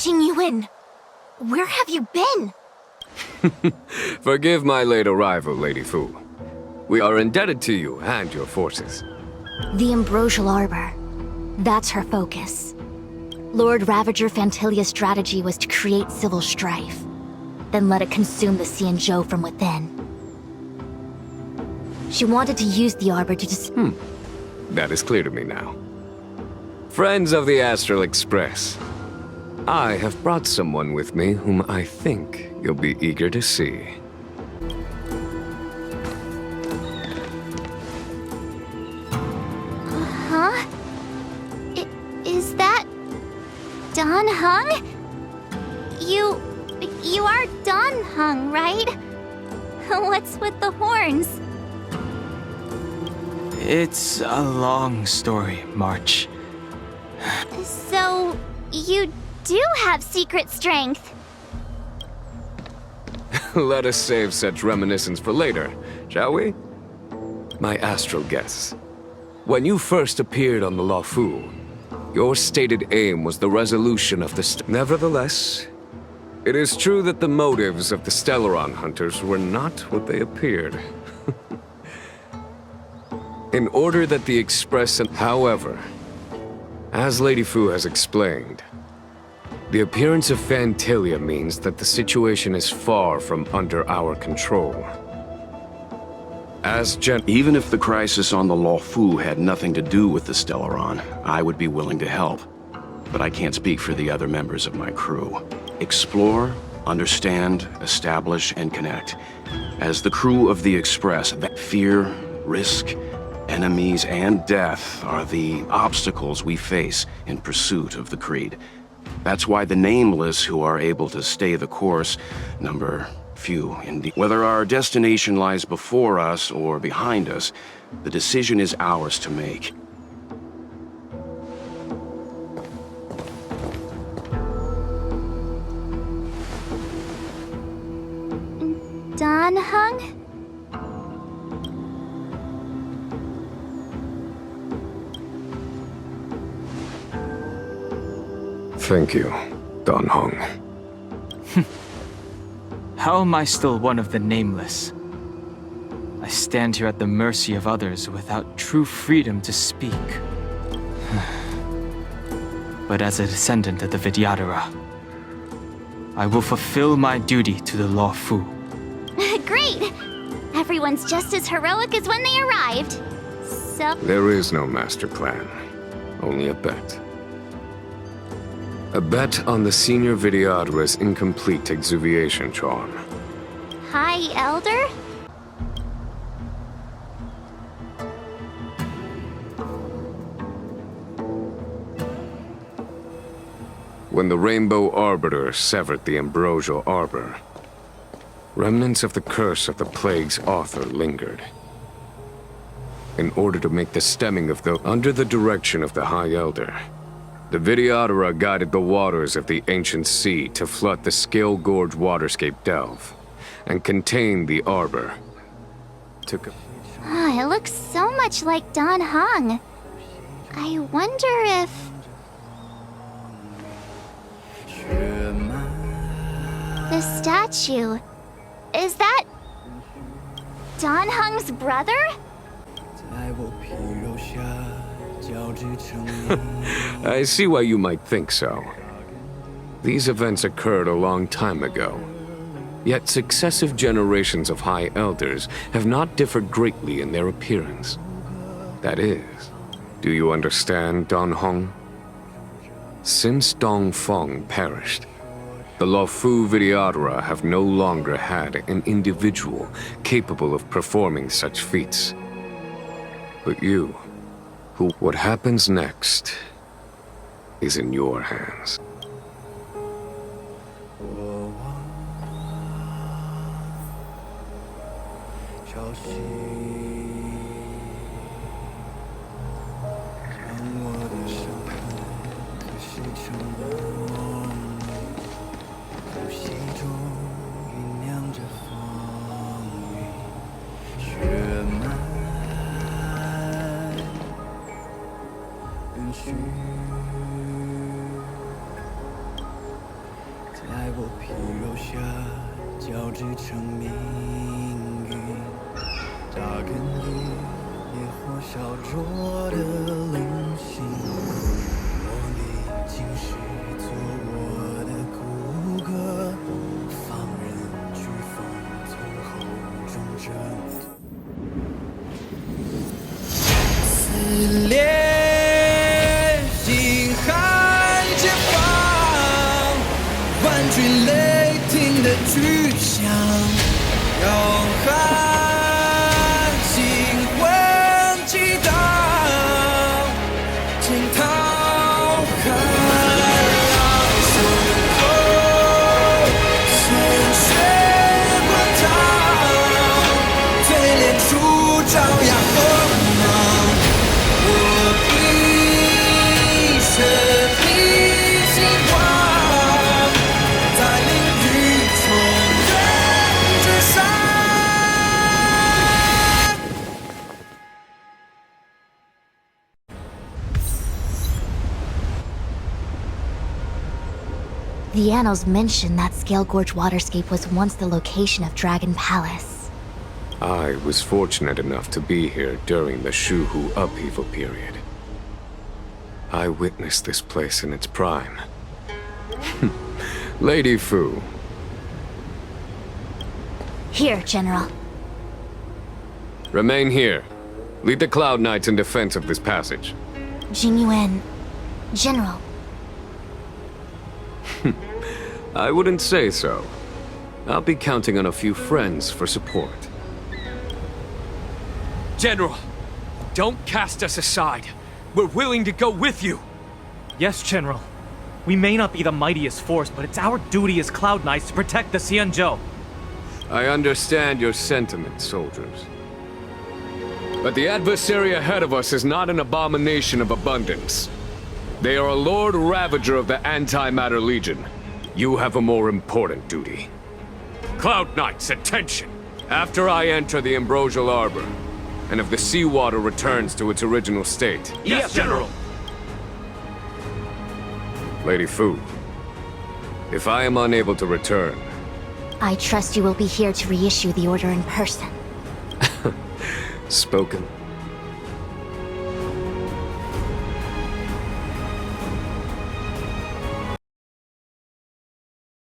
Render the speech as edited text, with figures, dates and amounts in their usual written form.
Jing, where have you been? Forgive my late arrival, Lady Fu. We are indebted to you and your forces. The Ambrosial Arbor. That's her focus. Lord Ravager Fantilia's strategy was to create civil strife, then let it consume the Xianzhou from within. She wanted to use the Arbor to That is clear to me now. Friends of the Astral Express, I have brought someone with me whom I think you'll be eager to see. Huh? Is that... Don Heng? You are Don Heng, right? What's with the horns? It's a long story, March. So, you do have secret strength. Let us save such reminiscence for later, shall we? My astral guests. When you first appeared on the Luofu, your stated aim was the resolution of the Nevertheless, it is true that the motives of the Stellaron hunters were not what they appeared. In order that the Express However, as Lady Fu has explained, the appearance of Fantilia means that the situation is far from under our control. Even if the crisis on the Luofu had nothing to do with the Stellaron, I would be willing to help. But I can't speak for the other members of my crew. Explore, understand, establish, and connect. As the crew of the Express, that fear, risk, enemies, and death are the obstacles we face in pursuit of the Creed. That's why the nameless who are able to stay the course number few indeed. Whether our destination lies before us or behind us, the decision is ours to make. Don Heng? Thank you, Don Heng. How am I still one of the nameless? I stand here at the mercy of others without true freedom to speak. But as a descendant of the Vidyadhara, I will fulfill my duty to the Luofu. Great! Everyone's just as heroic as when they arrived. So... There is no master plan, only a bet. A bet on the senior Vidyadhara's incomplete exuviation charm. High Elder? When the Rainbow Arbiter severed the Ambrosial Arbor, remnants of the curse of the plague's author lingered. In order to make the stemming of the... Under the direction of the High Elder, the Vidyadhara guided the waters of the ancient sea to flood the Scale Gorge waterscape delve, and contain the arbor. It looks so much like Don Heng. I wonder if... The statue... Is that... Don Heng's brother? I see why you might think so. These events occurred a long time ago. Yet successive generations of High Elders have not differed greatly in their appearance. That is, do you understand, Don Heng? Since Dong Feng perished, the Luofu Vidyadhara have no longer had an individual capable of performing such feats. But you, what happens next is in your hands. 下交织成命运，扎根于野火烧灼的灵性。我历经是做我的骨骼，放任飓风从口中挣脱。撕裂星海前方，万军雷霆的巨响，摇撼星魂激荡，惊涛骇浪，身后鲜血滚烫，嘴脸处照耀锋芒。我以生命希望，在领域重任之上。The annals mention that Scale Gorge waterscape was once the location of Dragon Palace. I was fortunate enough to be here during the Shuhu upheaval period. I witnessed this place in its prime. Lady Fu. Here, General. Remain here. Lead the Cloud Knights in defense of this passage. Jingyuan... General. I wouldn't say so. I'll be counting on a few friends for support. General, don't cast us aside. We're willing to go with you. Yes, General. We may not be the mightiest force, but it's our duty as Cloud Knights to protect the Xianzhou. I understand your sentiments, soldiers. But the adversary ahead of us is not an abomination of abundance. They are a Lord Ravager of the Antimatter Legion. You have a more important duty. Cloud Knights, attention! After I enter the Ambrosial Arbor, and if the seawater returns to its original state... Yes, General! Lady Fu, if I am unable to return... I trust you will be here to reissue the order in person. Spoken